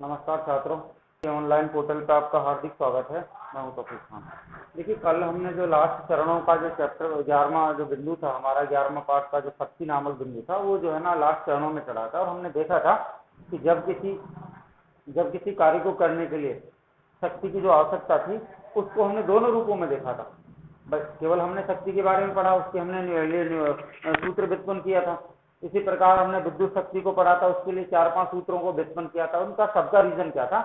नमस्कार छात्रों, online portal पर आपका हार्दिक स्वागत है। मैं हूं तौफीक खान। देखिए, कल हमने जो लास्ट चरणों का जो चैप्टर 11वां जो बिंदु था, हमारा 11वां पाठ का जो शक्ति नामक बिंदु था, वो जो है ना लास्ट चरणों में चढ़ा था। और हमने देखा था कि जब किसी कार्य को करने के लिए शक्ति की जो आवश्यकता थी, उसको हमने दोनों रूपों में देखा था। बस केवल हमने शक्ति के बारे में पढ़ा, उसके हमने सूत्र व्युत्पन्न किया था। इसी प्रकार हमने विद्युत शक्ति को पढ़ा था, उसके लिए 4-5 सूत्रों को व्युत्पन्न किया था। उनका सबका रीजन क्या था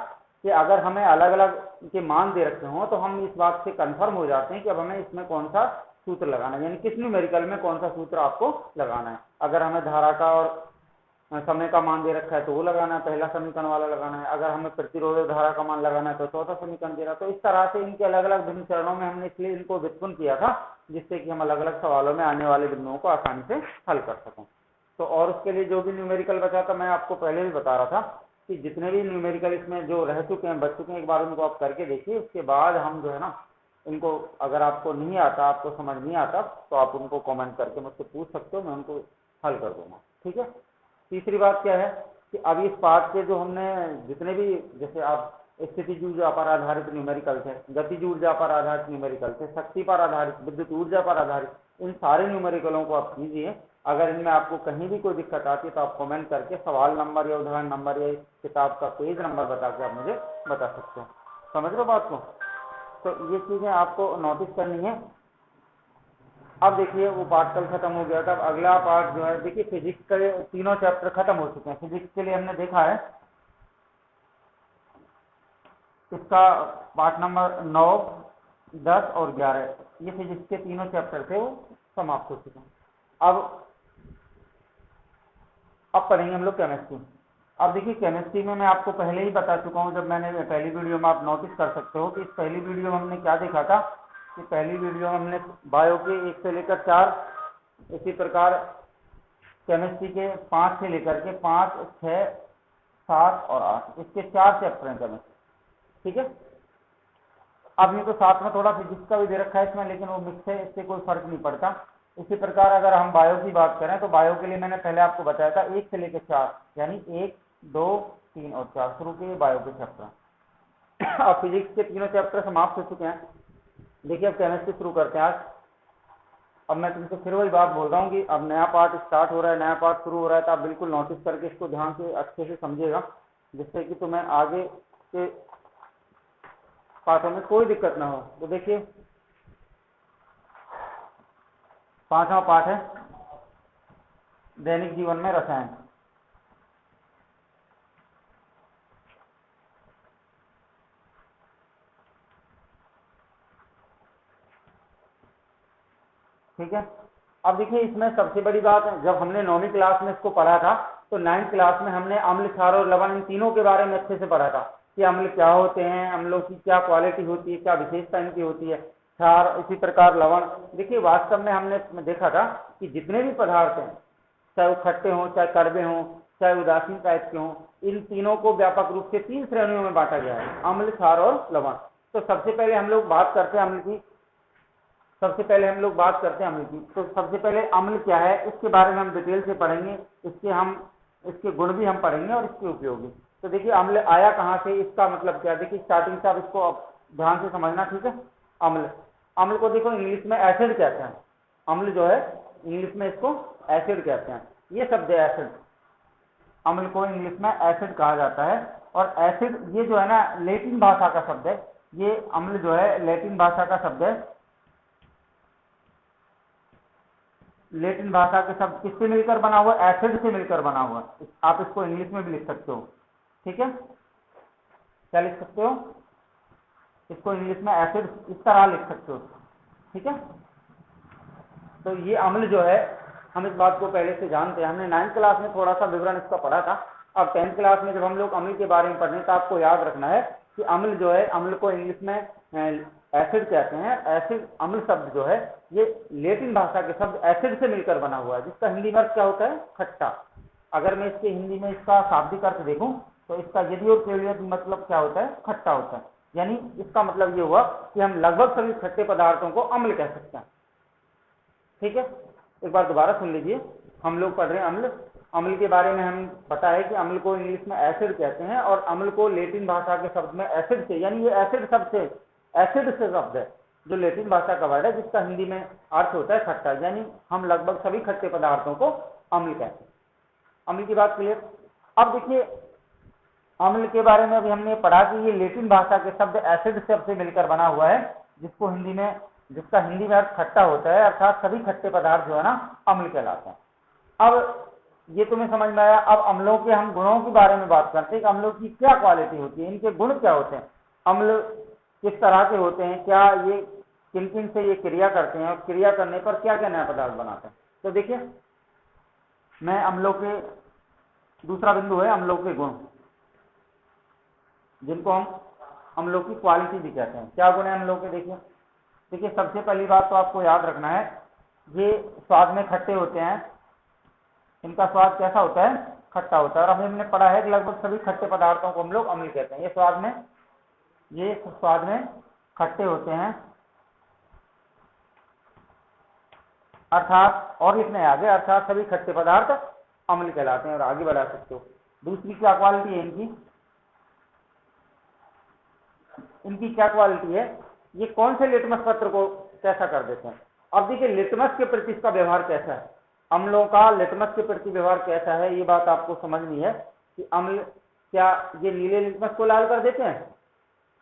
कि अगर हमें अलग अलग के मान दे रखे हों तो हम इस बात से कंफर्म हो जाते हैं कि अब हमें इसमें कौन सा सूत्र लगाना है, यानी किस न्यूमेरिकल में कौन सा सूत्र आपको लगाना है। अगर हमें धारा का और समय का मान दे रखा है तो वो लगाना है, पहला समीकरण वाला लगाना है। अगर हमें प्रतिरोधक धारा का मान लगाना है तो चौथा समीकरण दे रहा है। तो इस तरह से इनके अलग अलग भिन्न चरणों में हमने इसलिए इनको व्युत्पन्न किया था, जिससे कि हम अलग अलग सवालों में आने वाले बिंदुओं को आसानी से हल कर सकें। तो और उसके लिए जो भी न्यूमेरिकल बचा था, मैं आपको पहले भी बता रहा था कि जितने भी न्यूमेरिकल इसमें जो रह चुके हैं, बच चुके हैं, एक बार उनको आप करके देखिए। उसके बाद हम जो है ना, इनको अगर आपको नहीं आता, आपको समझ नहीं आता, तो आप उनको कमेंट करके मुझसे पूछ सकते हो, मैं उनको हल कर दूंगा। ठीक है। तीसरी बात क्या है कि अब इस पाठ के जो हमने जितने भी, जैसे आप स्थितिज ऊर्जा पर आधारित न्यूमेरिकल थे, गतिज ऊर्जा पर आधारित न्यूमेरिकल थे, शक्ति पर आधारित, विद्युत ऊर्जा पर आधारित, इन सारे न्यूमेरिकलों को आप कीजिए। अगर इनमें आपको कहीं भी कोई दिक्कत आती है तो आप कमेंट करके सवाल नंबर या उदाहरण नंबर या किताब का पेज नंबर बता के आप मुझे बता सकते हो। समझ लो बात को। तो ये चीजें आपको नोटिस करनी है। अब देखिए, वो पाठ कल खत्म हो गया था। अब अगला पाठ जो है, देखिए फिजिक्स के तीनों चैप्टर खत्म हो चुके हैं। फिजिक्स के लिए हमने देखा है इसका पार्ट नंबर 9, 10 और 11, ये फिजिक्स के तीनों चैप्टर थे, वो समाप्त हो चुके हैं। अब पढ़ेंगे हम लोग केमिस्ट्री। अब देखिए, केमिस्ट्री में मैं आपको पहले ही बता चुका हूं, जब मैंने पहली वीडियो में, आप नोटिस कर सकते हो कि इस पहली वीडियो में हमने क्या देखा था कि पहली वीडियो में हमने बायो के 1 से लेकर 4, इसी प्रकार केमिस्ट्री के 5 से लेकर के 5, 6, 7 और 8, इसके 4 चैप्टर हैं केमिस्ट्री। ठीक है। अब ये तो साथ में थोड़ा फिजिक्स का भी दे रखा है इसमें, लेकिन वो मिक्स है, इससे कोई फर्क नहीं पड़ता। इसी प्रकार अगर हम बायो की बात करें तो बायो के लिए मैंने पहले आपको बताया था 1 से लेकर 4, यानी 1, 2, 3 और 4 शुरू के बायो के चैप्टर। अब फिजिक्स के तीनों चैप्टर समाप्त हो चुके हैं। देखिए, अब केमिस्ट्री शुरू करते हैं आज। अब मैं तुमसे फिर वही बात बोल रहा हूँ कि अब नया पार्ट स्टार्ट हो रहा है, नया पार्ट शुरू हो रहा है, तो आप बिल्कुल नोटिस करके इसको ध्यान से अच्छे से समझिएगा, जिससे कि तुम्हें आगे के पाठों में कोई दिक्कत ना हो। तो देखिए, 5वां पाठ है दैनिक जीवन में रसायन। ठीक है। अब देखिए, इसमें सबसे बड़ी बात है, जब हमने 9वीं क्लास में इसको पढ़ा था तो 9th क्लास में हमने अम्ल, क्षार और लवण, इन तीनों के बारे में अच्छे से पढ़ा था कि अम्ल क्या होते हैं, अम्लों की क्या क्वालिटी होती है, क्या विशेषता इनकी होती है, क्षार, इसी प्रकार लवण। देखिए, वास्तव में हमने देखा था कि जितने भी पदार्थ हैं, चाहे वो खट्टे हों, चाहे कड़वे हों, चाहे उदासीन टाइप के हों, इन तीनों को व्यापक रूप से 3 श्रेणियों में बांटा गया है, अम्ल, क्षार और लवण। तो सबसे पहले हम लोग बात करते हैं अम्ल की। तो सबसे पहले अम्ल क्या है, इसके बारे में हम डिटेल से पढ़ेंगे। इसके गुण भी हम पढ़ेंगे और इसके उपयोगी। तो देखिए, अम्ल आया कहाँ से, इसका मतलब क्या है। देखिए, स्टार्टिंग से आप इसको ध्यान से समझना। ठीक है। अम्ल को देखो इंग्लिश में एसिड कहते हैं। अम्ल जो है इंग्लिश में इसको एसिड कहते हैं। ये शब्द है एसिड। अम्ल को इंग्लिश में एसिड कहा जाता है। और एसिड ये जो है ना, लैटिन भाषा का शब्द है। ये अम्ल जो है लैटिन भाषा का शब्द है। लैटिन भाषा के शब्द किससे मिलकर बना हुआ, एसिड से मिलकर बना हुआ। आप इसको इंग्लिश में भी लिख सकते हो। ठीक है। क्या लिख सकते हो, इसको इंग्लिश में एसिड इस तरह लिख सकते हो। ठीक है। तो ये अम्ल जो है, हम इस बात को पहले से जानते हैं, हमने 9th क्लास में थोड़ा सा विवरण इसका पढ़ा था। अब 10th क्लास में जब हम लोग अम्ल के बारे में पढ़ने, तो आपको याद रखना है कि अम्ल जो है, अम्ल को इंग्लिश में एसिड कहते हैं। एसिड, अम्ल शब्द जो है, ये लैटिन भाषा के शब्द एसिड से मिलकर बना हुआ है, जिसका हिंदी में अर्थ क्या होता है, खट्टा। अगर मैं इसके हिंदी में इसका शाब्दिक अर्थ देखूं तो इसका यदि और केवल मतलब क्या होता है, खट्टा होता है। यानी इसका मतलब ये हुआ कि हम लगभग सभी खट्टे पदार्थों को अम्ल कह सकते हैं। ठीक है। एक बार दोबारा सुन लीजिए, हम लोग पढ़ रहे हैं अम्ल। अम्ल के बारे में हम पता है कि अम्ल को इंग्लिश में एसिड कहते हैं, और अम्ल को लेटिन भाषा के शब्द में एसिड से, यानी ये एसिड से शब्द है जो लेटिन भाषा का वर्ड है, जिसका हिंदी में अर्थ होता है खट्टा, यानी हम लगभग सभी खट्टे पदार्थों को अम्ल कहते हैं। अम्ल की बात क्लियर। अब देखिए अम्ल के बारे में अभी हमने पढ़ा कि ये लेटिन भाषा के शब्द एसिड शब्द से मिलकर बना हुआ है, जिसका हिंदी में अर्थ खट्टा होता है, अर्थात सभी खट्टे पदार्थ जो है ना अम्ल कहलाते हैं। अब ये तुम्हें समझ में आया। अब अम्लों के हम गुणों के बारे में बात करते हैं कि अम्लों की क्या क्वालिटी होती है, इनके गुण क्या होते हैं, अम्ल किस तरह के होते हैं, क्या ये किन किन से ये क्रिया करते हैं, और क्रिया करने पर क्या क्या नया पदार्थ बनाते हैं। तो देखिए मैं अम्लों के दूसरा बिंदु है अम्लों के गुण, जिनको हम अम्लों की क्वालिटी भी कहते हैं। क्या गुण है अम्लों के? देखिए सबसे पहली बात तो आपको याद रखना है, ये स्वाद में खट्टे होते हैं, इनका स्वाद कैसा होता है? खट्टा होता है। और अभी हमने पढ़ा है कि लगभग सभी खट्टे पदार्थों को हम लोग अम्ल कहते हैं। ये स्वाद में खट्टे होते हैं, अर्थात, और लिखने आगे, अर्थात सभी खट्टे पदार्थ अम्ल कहलाते हैं। और आगे बढ़ा सकते हो। दूसरी क्या क्वालिटी है इनकी क्या क्वालिटी है? ये कौन से लिटमस पत्र को कैसा कर देते हैं। अब देखिए लिटमस के प्रति इसका व्यवहार कैसा है, अम्लों का लिटमस के प्रति व्यवहार कैसा है, ये बात आपको समझनी है कि अम्ल क्या ये नीले लिटमस को लाल कर देते हैं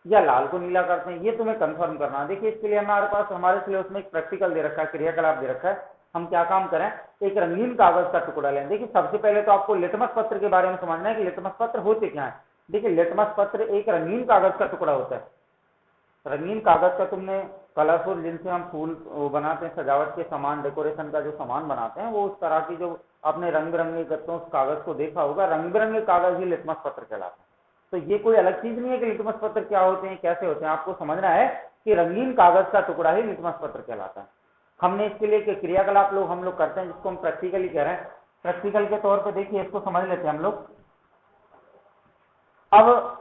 या लाल को नीला करते हैं, ये तुम्हें कंफर्म करना है। देखिए इसके लिए हमारे पास हमारे सिलेबस में एक प्रैक्टिकल दे रखा है, क्रियाकलाप दे रखा है। हम क्या काम करें, एक रंगीन कागज का टुकड़ा लें। देखिए सबसे पहले तो आपको लिटमस पत्र के बारे में समझना है कि लिटमस पत्र होते क्या है। देखिए लिटमस पत्र एक रंगीन कागज का टुकड़ा होता है। रंगीन कागज का तुमने कलरफुल, जिनसे हम फूल बनाते हैं, सजावट के सामान, डेकोरेशन का जो सामान बनाते हैं, वो उस तरह की जो आपने रंग बिरंगे गत्तों उस कागज को देखा होगा, रंग बिरंगे कागज ही लिटमस पत्र कहलाते हैं। तो ये कोई अलग चीज नहीं है कि लिटमस पत्र क्या होते हैं, कैसे होते हैं। आपको समझना है कि रंगीन कागज का टुकड़ा ही लिटमस पत्र कहलाता है। हमने इसके लिए क्रियाकलाप हम लोग करते हैं, जिसको हम प्रैक्टिकली कह रहे हैं। प्रैक्टिकल के तौर पर देखिए इसको समझ लेते हैं हम लोग। अब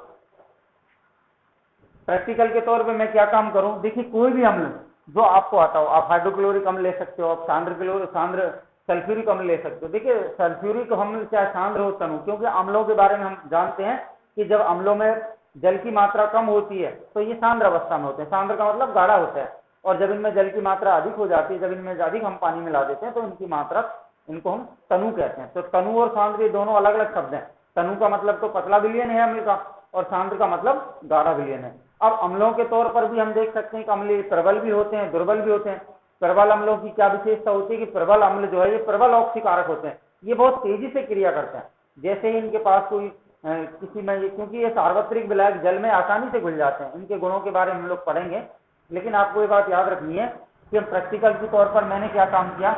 प्रैक्टिकल के तौर पे मैं क्या काम करूं, देखिए कोई भी अम्ल जो आपको आता हो, आप हाइड्रोक्लोरिक अम्ल ले सकते हो, आप सांद्र सल्फ्यूरिक अम्ल ले सकते हो। देखिए सल्फ्यूरिक अम्ल चाहे सांद्र हो तनु, क्योंकि अम्लों के बारे में हम जानते हैं कि जब अम्लों में जल की मात्रा कम होती है तो ये सांद्र अवस्था में होते हैं। सांद्र का मतलब गाढ़ा होता है, और जब इनमें जल की मात्रा अधिक हो जाती है, जब इनमें अधिक हम पानी मिला देते हैं तो इनकी मात्रा, इनको हम तनु कहते हैं। तो तनु और सांद्र ये दोनों अलग अलग शब्द हैं। तनु का मतलब तो पतला विलयन है अम्ल का, और सांद्र का मतलब गाढ़ा विलयन है। अब अम्लों के तौर पर भी हम देख सकते हैं कि अम्ल प्रबल भी होते हैं, दुर्बल भी होते हैं। प्रबल अम्लों की क्या विशेषता होती है कि प्रबल अम्ल जो है ये प्रबल ऑक्सीकारक होते हैं, ये बहुत तेजी से क्रिया करते हैं। जैसे ही इनके पास कोई किसी में, क्योंकि ये सार्वत्रिक विलायक जल में आसानी से घुल जाते हैं। इनके गुणों के बारे में हम लोग पढ़ेंगे, लेकिन आपको ये बात याद रखनी है कि हम प्रैक्टिकल के तौर पर मैंने क्या काम किया,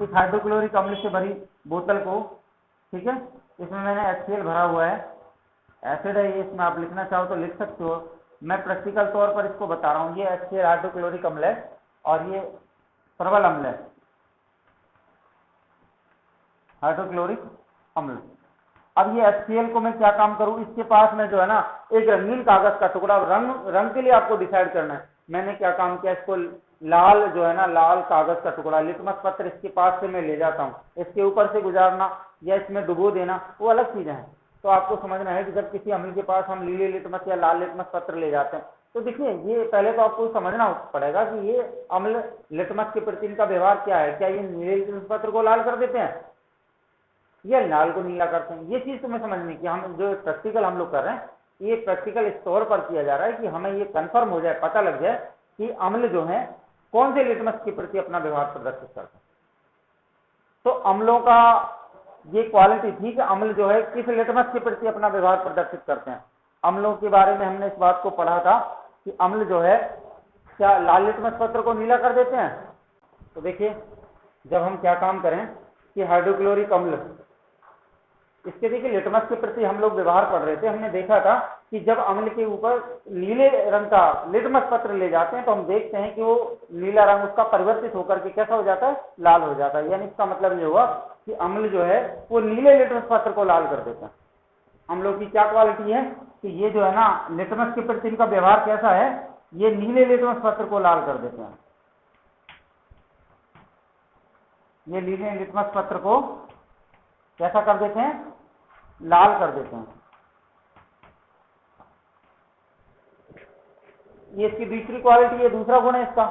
इस हाइड्रोक्लोरिक अम्ल से भरी बोतल को, ठीक है, इसमें मैंने HCl भरा हुआ है, एसिड है ये, इसमें आप लिखना चाहो तो लिख सकते हो। मैं प्रैक्टिकल तौर पर इसको बता रहा हूँ। ये HCl हाइड्रोक्लोरिक अम्ल है और ये प्रबल अम्ल है, हाइड्रोक्लोरिक अम्ल। अब ये HCl को मैं क्या काम करूं, इसके पास में जो है ना एक रंगीन कागज का टुकड़ा, रंग के लिए आपको डिसाइड करना है। मैंने क्या काम किया, इसको लाल जो है ना, लाल कागज का टुकड़ा, लिटमस पत्र इसके पास से मैं ले जाता हूँ। इसके ऊपर से गुजारना या इसमें डुबो देना वो अलग चीजें हैं। तो आपको समझना है कि जब किसी अम्ल के पास हम नीले लिटमस या लाल लिटमस पत्र ले जाते हैं, तो देखिए ये पहले तो आपको समझना पड़ेगा कि ये अम्ल लिटमस के प्रति इनका व्यवहार क्या है। क्या ये नीले लिटमस पत्र को लाल कर देते हैं या लाल को नीला करते हैं, ये चीज तुम्हें समझनी कि हम जो प्रैक्टिकल हम लोग कर रहे हैं, ये प्रैक्टिकल इस तौर पर किया जा रहा है कि हमें ये कंफर्म हो जाए, पता लग जाए कि अम्ल जो है कौन से लिटमस के प्रति अपना व्यवहार प्रदर्शित करते हैं। तो अम्लों का ये क्वालिटी थी कि अम्ल जो है किस लिटमस के प्रति अपना व्यवहार प्रदर्शित करते हैं। अम्लों के बारे में हमने इस बात को पढ़ा था कि अम्ल जो है क्या लाल लिटमस पत्र को नीला कर देते हैं। तो देखिए जब हम क्या काम करें कि हाइड्रोक्लोरिक अम्ल, इसके देखिए लिटमस के प्रति हम लोग व्यवहार पढ़ रहे थे, हमने देखा था कि जब अम्ल के ऊपर नीले रंग का लिटमस पत्र ले जाते हैं तो हम देखते हैं कि वो नीला रंग उसका परिवर्तित होकर के कैसा हो जाता है, लाल हो जाता है। यानी इसका मतलब ये हुआ कि अम्ल जो है वो नीले लिटमस पत्र को लाल कर देते हैं। अम्लों की क्या क्वालिटी है कि ये जो है ना लिटमस के प्रति इनका व्यवहार कैसा है, ये नीले लिटमस पत्र को लाल कर देते हैं। ये नीले लिटमस पत्र को कैसा कर देते हैं, लाल कर देते हैं। ये इसकी दूसरी क्वालिटी है, दूसरा गुण है इसका।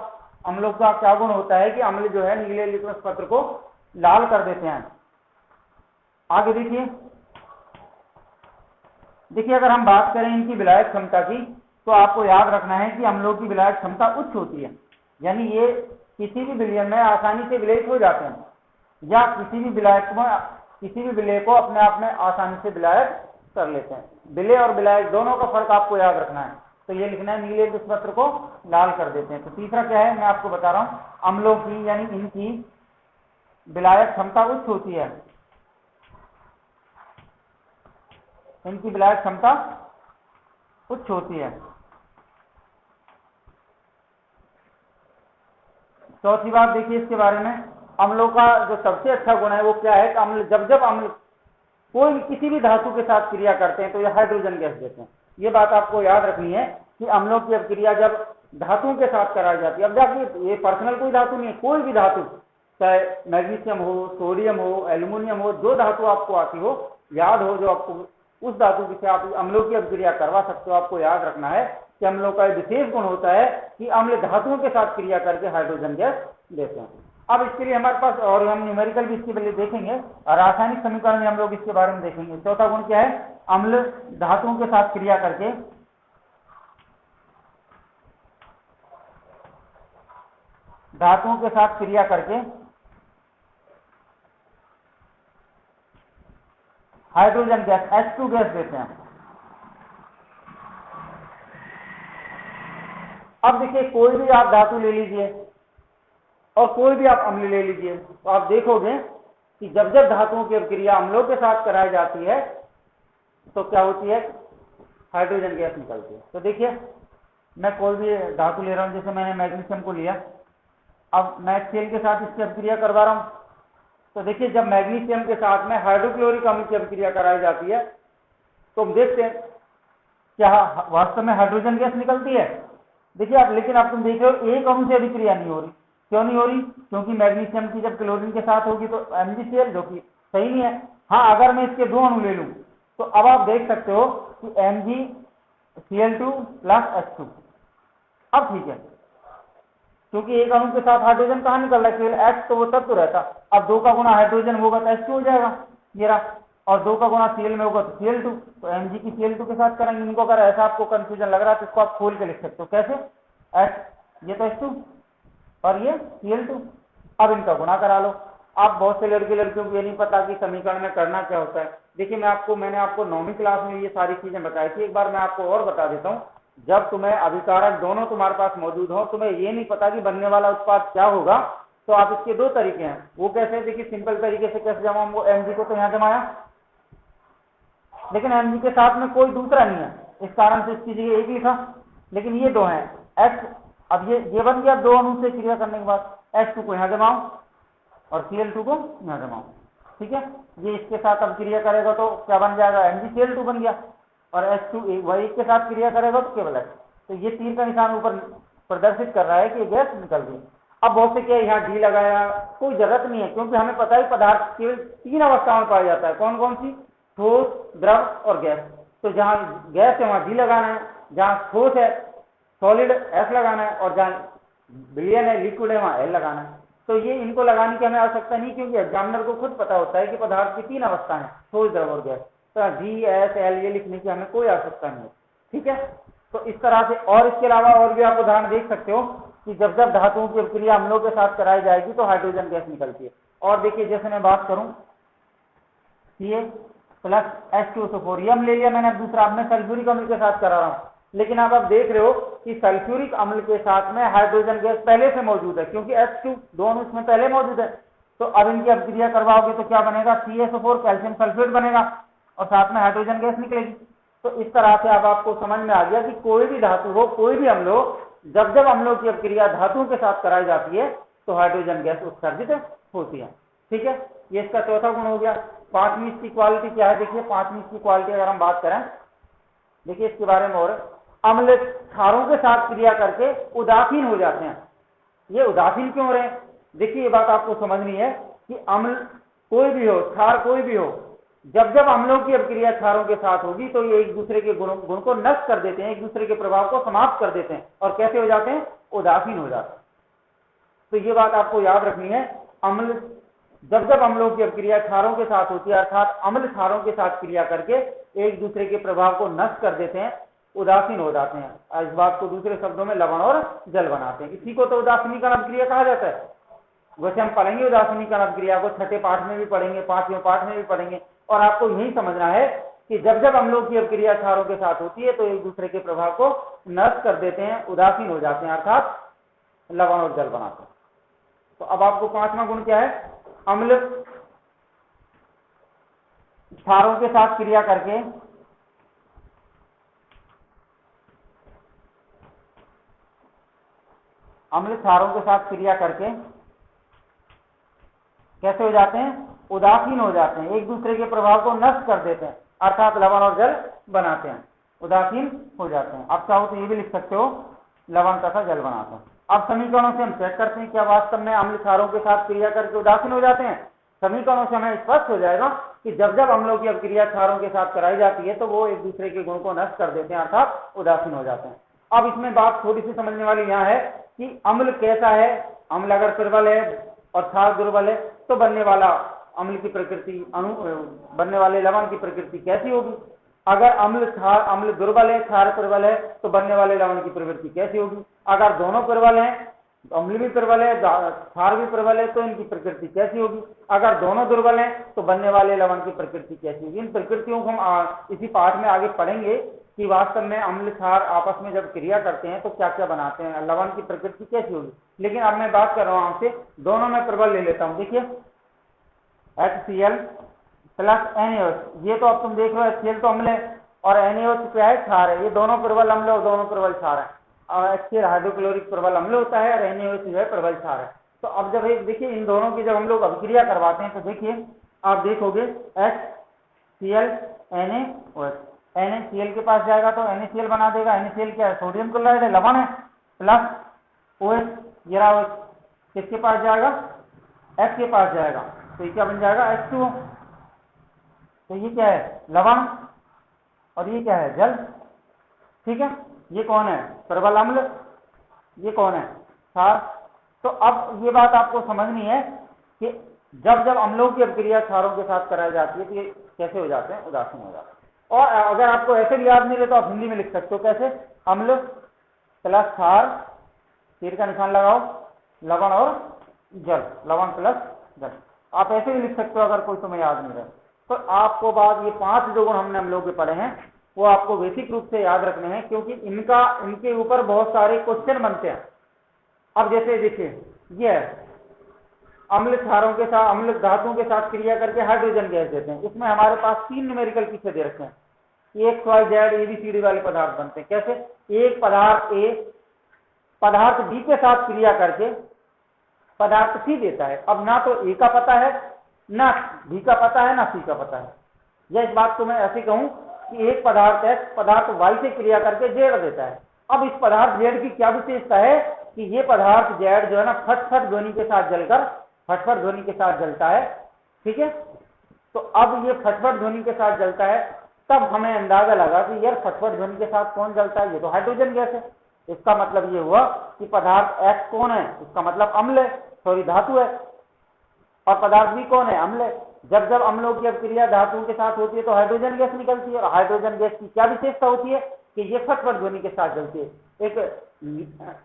अम्लों का क्या गुण होता है कि अम्ल जो है नीले लिटमस पत्र को लाल कर देते हैं। आगे देखिए, अगर हम बात करें इनकी विलायक क्षमता की, तो आपको याद रखना है कि अम्लों की विलायक क्षमता उच्च होती है, यानी ये किसी भी विलयन में आसानी से विलयित हो जाते हैं, या किसी भी विलय को अपने आप में आसानी से विलायक कर लेते हैं। विलय और विलायक दोनों का फर्क आपको याद रखना है। तो ये लिखना है नीले लिटमस पत्र को लाल कर देते हैं। तो तीसरा क्या है, मैं आपको बता रहा हूं, अम्लों की यानी इनकी विलायक क्षमता उच्च होती है, इनकी विलायक क्षमता उच्च होती है। चौथी बात देखिए इसके बारे में, अम्लों का जो सबसे अच्छा गुण है वो क्या है कि अम्ल जब अम्ल कोई किसी भी धातु के साथ क्रिया करते हैं तो ये हाइड्रोजन गैस देते हैं। ये बात आपको याद रखनी है कि अम्लों की अभिक्रिया जब धातुओं के साथ कराई जाती है, अब देखिए ये पर्सनल कोई धातु नहीं है, कोई भी धातु, चाहे मैग्नीशियम हो, सोडियम हो, एल्यूमिनियम हो, जो धातु आपको आती हो, याद हो जो आपको, उस धातु से आप अम्लों की अभिक्रिया करवा सकते हो। आपको याद रखना है कि अम्लों का विशेष गुण होता है कि अम्ल धातुओं के साथ क्रिया करके हाइड्रोजन गैस देते हैं। अब इसके लिए हमारे पास, और हम न्यूमेरिकल भी इसके लिए देखेंगे और रासायनिक समीकरण में हम लोग इसके बारे में देखेंगे। चौथा गुण क्या है, अम्ल धातुओं के साथ क्रिया करके हाइड्रोजन गैस H2 गैस देते हैं। अब देखिए, कोई भी आप धातु ले लीजिए और कोई भी आप अम्ल ले लीजिए, तो आप देखोगे कि जब धातुओं की अभिक्रिया अम्लों के साथ कराई जाती है तो क्या होती है, हाइड्रोजन गैस निकलती है। तो देखिए, मैं कोई भी धातु ले रहा हूं, जैसे मैंने मैग्नीशियम को लिया, अब मैं HCl के साथ इसकी अभिक्रिया करवा रहा हूं, तो देखिए जब मैग्नीशियम के साथ में हाइड्रोक्लोरिक अम्ल की अभिक्रिया कराई जाती है तो हम देखते हैं क्या वास्तव में हाइड्रोजन गैस निकलती है। देखिए आप, लेकिन आप तुम देख रहे हो एक अणु से अभिक्रिया नहीं हो रही। क्यों नहीं हो रही, क्योंकि मैग्नीशियम की जब क्लोरीन के साथ होगी तो MgCl, जो कि सही नहीं है। हाँ, अगर मैं इसके दो अणु ले लूं तो अब आप देख सकते हो कि MgCl2 प्लस H2, अब ठीक है, क्योंकि एक अणु के साथ हाइड्रोजन कहाँ निकल रहा है, केवल H, तो वो तब तो रहता। अब 2 का गुना हाइड्रोजन होगा तो H2 हो जाएगा ये रहा, और 2 का गुना Cl में होगा तो Cl2, तो Mg की Cl2 के साथ करेंगे इनको। अगर ऐसा आपको कंफ्यूजन लग रहा है तो इसको आप खोल के लिख सकते हो। कैसे, H, ये तो H2 और ये Cl2, अब इनका गुणा करा लो। आप बहुत से लड़कियों को ये नहीं पता कि समीकरण में करना क्या होता है। देखिए मैंने आपको 9वीं क्लास में ये सारी चीजें बताई थी, एक बार मैं आपको और बता देता हूँ। जब तुम्हें अभिकारक दोनों तुम्हारे पास मौजूद हो, तुम्हें ये नहीं पता कि बनने वाला उत्पाद क्या होगा, तो आप इसके 2 तरीके हैं। वो कैसे, देखिए सिंपल तरीके से कैसे जमाऊं, वो Mg को तो यहाँ जमाया, लेकिन Mg के साथ में कोई दूसरा नहीं है, इस कारण से इसकी जगह एक लिखा, लेकिन ये 2 हैं H। अब ये बन गया 2 अणु से क्रिया करने के बाद, H2 को यहाँ जमाओ और Cl2 को यहाँ जमाओ, ठीक है। ये इसके साथ अब क्रिया करेगा तो क्या बन जाएगा, MgCl2 बन गया, और H2 वही एक के साथ क्रिया करेगा तो केवल H। तो ये तीर का निशान ऊपर प्रदर्शित कर रहा है कि गैस निकल गई। अब बहुत से क्या यहाँ डी लगाया, कोई जरूरत नहीं है, क्योंकि हमें पता है पदार्थ केवल 3 अवस्थाओं में पाया जाता है। कौन कौन सी, ठोस, द्रव और गैस। तो जहाँ गैस है वहां डी लगाना है, जहाँ ठोस है सॉलिड S लगाना है, और जहाँ विलयन है लिक्विड है वहां L लगाना है। तो ये इनको लगाने की हमें आवश्यकता नहीं, क्योंकि एग्जामिनर को खुद पता होता है कि पदार्थ की 3 अवस्थाएं हैं, ठोस, द्रव और गैस। तो G, S, L ये लिखने की हमें कोई आवश्यकता नहीं है, ठीक है। तो इस तरह से, और इसके अलावा और भी आप उदाहरण देख सकते हो कि जब धातुओं की अभिक्रिया अम्लों के साथ कराई जाएगी तो हाइड्रोजन गैस निकलती है। और देखिए, जैसे मैं बात करूं Ca प्लस H2SO4, ये ले लिया मैंने दूसरा, अब मैं सल्फ्यूरिक अम्ल के साथ करा रहा हूं, लेकिन अब आप देख रहे हो कि सल्फ्यूरिक अम्ल के साथ में हाइड्रोजन गैस पहले से मौजूद है, क्योंकि H2 दोनों इसमें पहले मौजूद है। तो अब इनकी अभिक्रिया करवाओगे तो क्या बनेगा, CaSO4 कैल्शियम सल्फेट बनेगा और साथ में हाइड्रोजन गैस निकलेगी। तो इस तरह से अब आपको समझ में आ गया कि कोई भी धातु हो, कोई भी अम्ल हो, जब अम्लों की अभिक्रिया धातुओं के साथ कराई जाती है तो हाइड्रोजन गैस उत्सर्जित होती है, ठीक है। ये इसका चौथा गुण हो गया। 5वीं इसकी क्वालिटी क्या है, देखिए 5वीं इसकी क्वालिटी अगर हम बात करें, देखिए इसके बारे में, और अम्ल क्षारों के साथ क्रिया करके उदासीन हो जाते हैं। ये उदासीन क्यों हो रहे हैं, देखिए ये बात आपको समझनी है कि अम्ल कोई भी हो, क्षार कोई भी हो, जब जब अम्लों की अभिक्रिया क्षारों के साथ होगी तो ये एक दूसरे के गुण को नष्ट कर देते हैं, एक दूसरे के प्रभाव को समाप्त कर देते हैं और कैसे हो जाते हैं, उदासीन हो जाते हैं। तो ये बात आपको याद रखनी है। अम्ल जब जब अम्लों की अभिक्रिया क्षारों के साथ होती है, अर्थात अम्ल क्षारों के साथ क्रिया करके एक दूसरे के प्रभाव को नष्ट कर देते हैं, उदासीन हो जाते हैं। इस बात को दूसरे शब्दों में लवण और जल बनाते हैं। इसी को तो उदासीनीकरण अभिक्रिया कहा जाता है। वैसे हम पढ़ेंगे उदासीनीकरण अभिक्रिया को, छठे पाठ में भी पढ़ेंगे, पांचवें पाठ में भी पढ़ेंगे। और आपको यही समझना है कि जब जब अम्लों की अभिक्रिया क्षारों के साथ होती है तो एक दूसरे के प्रभाव को नष्ट कर देते हैं, उदासीन हो जाते हैं, अर्थात लवण और जल बनाते हैं। तो अब आपको पांचवा गुण क्या है, अम्ल क्षारों के साथ क्रिया करके अम्ल क्षारों के साथ क्रिया करके कैसे हो जाते हैं, उदासीन हो जाते हैं, एक दूसरे के प्रभाव को नष्ट कर देते हैं, अर्थात लवण और जल बनाते हैं, उदासीन हो जाते हैं। आप चाहो तो ये भी लिख सकते हो, लवण तथा जल बनाते हैं। अब समीकरणों से हम चेक करते हैं क्या वास्तव में अम्ल क्षारों के साथ क्रिया करके उदासीन हो जाते हैं। समीकरणों से हमें स्पष्ट हो जाएगा कि जब जब अम्लों की अभिक्रिया क्षारों के साथ कराई जाती है तो वो एक दूसरे के गुण को नष्ट कर देते हैं, अर्थात उदासीन हो जाते हैं। अब इसमें बात थोड़ी सी समझने वाली यहाँ है कि अम्ल कैसा है। अम्ल अगर प्रबल है और क्षार दुर्बल है तो बनने वाला अम्ल की प्रकृति बनने वाले लवण की प्रकृति कैसी होगी। अगर अम्ल दुर्बल है, क्षार प्रबल है तो बनने वाले लवण की प्रवृत्ति कैसी होगी। अगर दोनों प्रबल हैं, अम्ल भी प्रबल है, क्षार भी प्रबल है, तो इनकी प्रकृति कैसी होगी। अगर दोनों दुर्बल हैं तो बनने वाले लवण की प्रकृति कैसी होगी। इन प्रकृतियों को हम इसी पाठ में आगे पढ़ेंगे कि वास्तव में अम्ल क्षार आपस में जब क्रिया करते हैं तो क्या क्या बनाते हैं, लवण की प्रकृति कैसी होगी। लेकिन अब मैं बात कर रहा हूं आपसे, दोनों में प्रबल ले लेता हूं। देखिए HCl प्लस NaOH, ये तो अब तुम देख रहे हो HCl तो अम्ल है और NaOH क्या है, क्षार है। ये दोनों प्रबल अम्ल और दोनों प्रबल क्षार है। और HCl हाइड्रोक्लोरिक प्रबल अम्ल होता है और NaOH जो है प्रबल क्षार है। तो अब जब एक देखिए इन दोनों की जब हम लोग अभिक्रिया करवाते हैं तो देखिए आप देखोगे HCl NaOH, NaCl के पास जाएगा तो NaCl बना देगा। NaCl क्या है, सोडियम क्लोराइड है, लवण है, प्लस OH, ये रहा OH, किसके पास जाएगा, H के पास जाएगा, तो ये क्या बन जाएगा H2O। तो ये क्या है, लवण, और ये क्या है, जल। ठीक है, ये कौन है, प्रबल अम्ल, ये कौन है, क्षार। तो अब ये बात आपको समझनी है कि जब जब अम्लों की अभिक्रिया क्षारों के साथ कराई जाती है तो ये कैसे हो जाते हैं, उदासीन हो जाते हैं। और अगर आपको ऐसे भी याद नहीं रहे तो आप हिंदी में लिख सकते हो, कैसे, अम्ल प्लस क्षार, तीर का निशान लगाओ, लवण और जल, लवण प्लस जल। आप ऐसे भी लिख सकते हो अगर कोई तुम्हें याद नहीं रहे तो। आपको बात ये 5 जो गुण हमने हम लोग के पढ़े हैं वो आपको बेसिक रूप से याद रखने हैं, क्योंकि इनके ऊपर बहुत सारे क्वेश्चन बनते हैं। अब जैसे देखिए ये अम्ल क्षारों के साथ, अम्ल धातुओं के साथ क्रिया करके हाइड्रोजन गैस देते हैं। इसमें हमारे पास 3 न्यूमेरिकल पीछे दे रखे हैं, XYZ ABCD वाले पदार्थ बनते हैं। कैसे, एक पदार्थ A पदार्थ B के साथ क्रिया करके पदार्थ C देता है। अब ना तो A का पता है, ना B का पता है, ना C का पता है। या इस बात को मैं ऐसे कहूं कि एक पदार्थ X पदार्थ Y से क्रिया करके Z देता है। अब इस पदार्थ Z की क्या विशेषता है कि ये पदार्थ Z जो है ना फट-फट ध्वनि के साथ जलकर फट-फट ध्वनि के साथ जलता है। ठीक है, तो अब ये फट-फट ध्वनि के साथ जलता है, तब हमें अंदाजा लगा कि यार फट-फट ध्वनि के साथ कौन जलता है, ये तो हाइड्रोजन गैस है। इसका मतलब ये हुआ कि पदार्थ X कौन है, इसका मतलब अम्ल है, सॉरी धातु है, और पदार्थ B कौन है, अम्ल है। जब जब अम्लों की अभिक्रिया धातुओं के साथ होती है तो हाइड्रोजन गैस निकलती है, और हाइड्रोजन गैस की क्या विशेषता होती है कि ये फट-फट ध्वनि के साथ जलती है, एक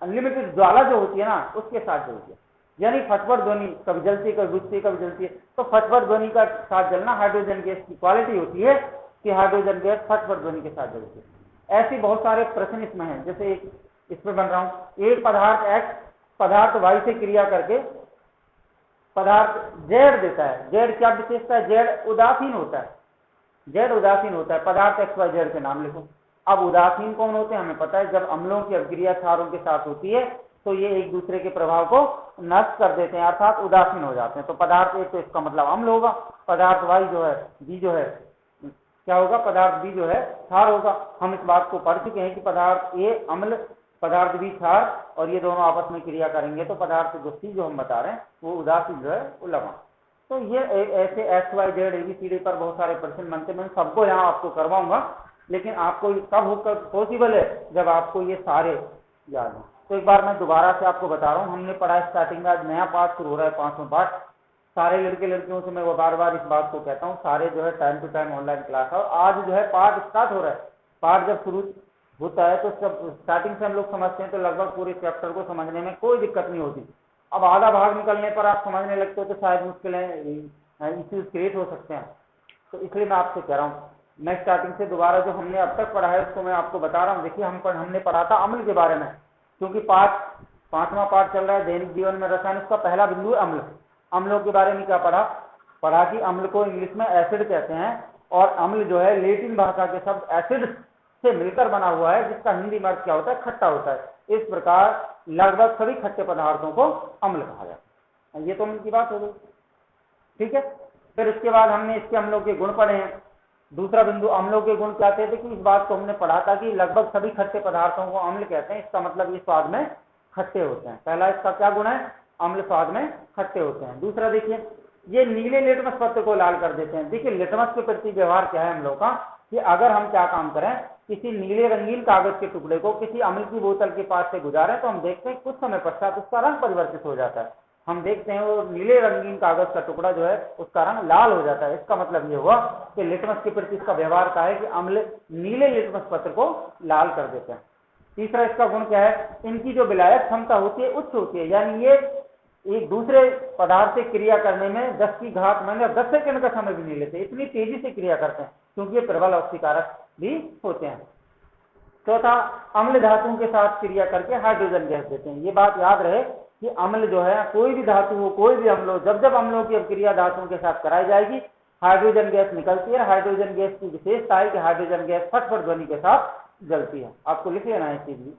अनलिमिटेड ज्वाला जो होती है ना उसके साथ जलती है। यानी फटफट ध्वनि कभी जलती है, कभी बुझती है, कभी जलती है। तो फटफट ध्वनि का साथ जलना हाइड्रोजन गैस की क्वालिटी होती है कि हाइड्रोजन गैस फटफट ध्वनि के साथ जलती है। ऐसे बहुत सारे प्रश्न इसमें हैं। जैसे एक इसमें बन रहा हूं, एक पदार्थ X पदार्थ Y से क्रिया करके पदार्थ Z देता है। Z क्या विशेषता है, Z उदासीन होता है, Z उदासीन होता है। पदार्थ XYZ के नाम लिखो। अब उदासीन कौन होते हैं हमें पता है, जब अम्लों की अभिक्रिया क्षारों के साथ होती है तो ये एक दूसरे के प्रभाव को नष्ट कर देते हैं, अर्थात उदासीन हो जाते हैं। तो पदार्थ A तो इसका मतलब अम्ल होगा, पदार्थ Y जो है B जो है क्या होगा, पदार्थ B जो है क्षार होगा। हम इस बात को पढ़ चुके हैं कि पदार्थ A अम्ल, पदार्थ B क्षार, और ये दोनों आपस में क्रिया करेंगे तो पदार्थ जो C जो हम बता रहे हैं वो उदासीन जो है वो लवण। तो ये ऐसे एक्स वाई जेड ABCD पर बहुत सारे प्रश्न बनते, मैं सबको यहाँ आपको करवाऊंगा, लेकिन आपको कब होकर पॉसिबल है जब आपको ये सारे याद हो। तो एक बार मैं दोबारा से आपको बता रहा हूँ, हमने पढ़ा स्टार्टिंग में, आज नया पाठ शुरू हो रहा है, 5वां पाठ। सारे लड़के लड़कियों से मैं वो बार बार इस बात को कहता हूँ, सारे जो है time to time online class है। और आज जो है पाठ स्टार्ट हो रहा है। पाठ जब शुरू होता है तो सब स्टार्टिंग से हम लोग समझते हैं तो लगभग पूरे चैप्टर को समझने में कोई दिक्कत नहीं होती। अब आधा भाग निकलने पर आप समझने लगते हो तो शायद मुश्किलें इश्यूज क्रिएट हो सकते हैं। तो इसलिए मैं आपसे कह रहा हूँ, मैं स्टार्टिंग से दोबारा जो हमने अब तक पढ़ा है उसको मैं आपको बता रहा हूँ। देखिए हमने पढ़ा था अम्ल के बारे में, क्योंकि 5वां पाठ चल रहा है दैनिक जीवन में रसायन, उसका पहला बिंदु अम्ल। अम्लों के बारे में क्या पढ़ा कि अम्ल को इंग्लिश में एसिड कहते हैं, और अम्ल जो है लैटिन भाषा के शब्द एसिड से मिलकर बना हुआ है, जिसका हिंदी में अर्थ क्या होता है, खट्टा होता है। इस प्रकार लगभग सभी खट्टे पदार्थों को अम्ल कहा जाता है। ये तो अम्ल की बात हो गई, ठीक है। फिर इसके बाद हमने इसके अम्लों के गुण पढ़े हैं। दूसरा बिंदु, अम्लों के गुण क्या थे कि इस बात को हमने पढ़ा था कि लगभग सभी खट्टे पदार्थों को अम्ल कहते हैं। इसका मतलब ये स्वाद में खट्टे होते हैं। पहला इसका क्या गुण है, अम्ल स्वाद में खट्टे होते हैं। दूसरा देखिए, ये नीले लिटमस पत्र को लाल कर देते हैं। देखिए लिटमस के प्रति व्यवहार क्या है हम लोग का, कि अगर हम क्या काम करें, किसी नीले रंगीन कागज के टुकड़े को किसी अम्ल की बोतल के पास से गुजारें तो हम देखते हैं कुछ समय पश्चात उसका रंग परिवर्तित हो जाता है। हम देखते हैं वो नीले रंगीन कागज का टुकड़ा जो है उसका रंग लाल हो जाता है। इसका मतलब ये हुआ कि लिटमस के प्रति इसका व्यवहार का है कि अम्ल नीले लिटमस पत्र को लाल कर देते हैं। तीसरा इसका गुण क्या है, इनकी जो विलायक क्षमता होती है उच्च होती है, यानी ये एक दूसरे पदार्थ से क्रिया करने में 10 की घात मैंने 10 सेकंड का समय भी नहीं लेते, इतनी तेजी से क्रिया करते हैं, क्योंकि ये प्रबल ऑक्सीकारक भी होते हैं। चौथा, अम्ल धातुओं के साथ क्रिया करके हाइड्रोजन गैस देते हैं। ये बात याद रहे कि अम्ल जो है, कोई भी धातु हो, कोई भी अम्ल हो, जब अम्लों की अभिक्रिया धातुओं के साथ कराई जाएगी हाइड्रोजन गैस निकलती है। हाइड्रोजन गैस की विशेषता है कि हाइड्रोजन गैस फट ध्वनि के साथ जलती है। आपको लिख लेना है इस चीज भी।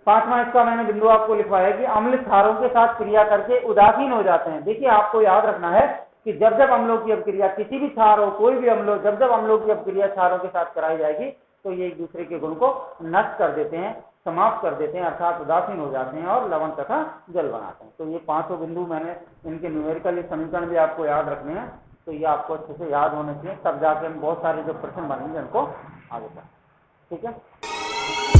5वां इसका मैंने बिंदु आपको लिखवाया कि अम्ल क्षारों के साथ क्रिया करके उदासीन हो जाते हैं। देखिए आपको याद रखना है कि जब अम्लों की अभिक्रिया, किसी भी क्षार हो, कोई भी अम्ल हो, जब अम्लों की अभिक्रिया क्षारों के साथ कराई जाएगी तो ये एक दूसरे के गुण को नष्ट कर देते हैं, समाप्त कर देते हैं, अर्थात उदासीन हो जाते हैं और लवण तथा जल बनाते हैं। तो ये 5 बिंदु मैंने इनके न्यूमेरिकल समीकरण भी आपको याद रखने हैं, तो ये आपको अच्छे से याद होने चाहिए, तब जाके हम बहुत सारे जो प्रश्न बनेंगे उनको आगे बढ़ें। ठीक है।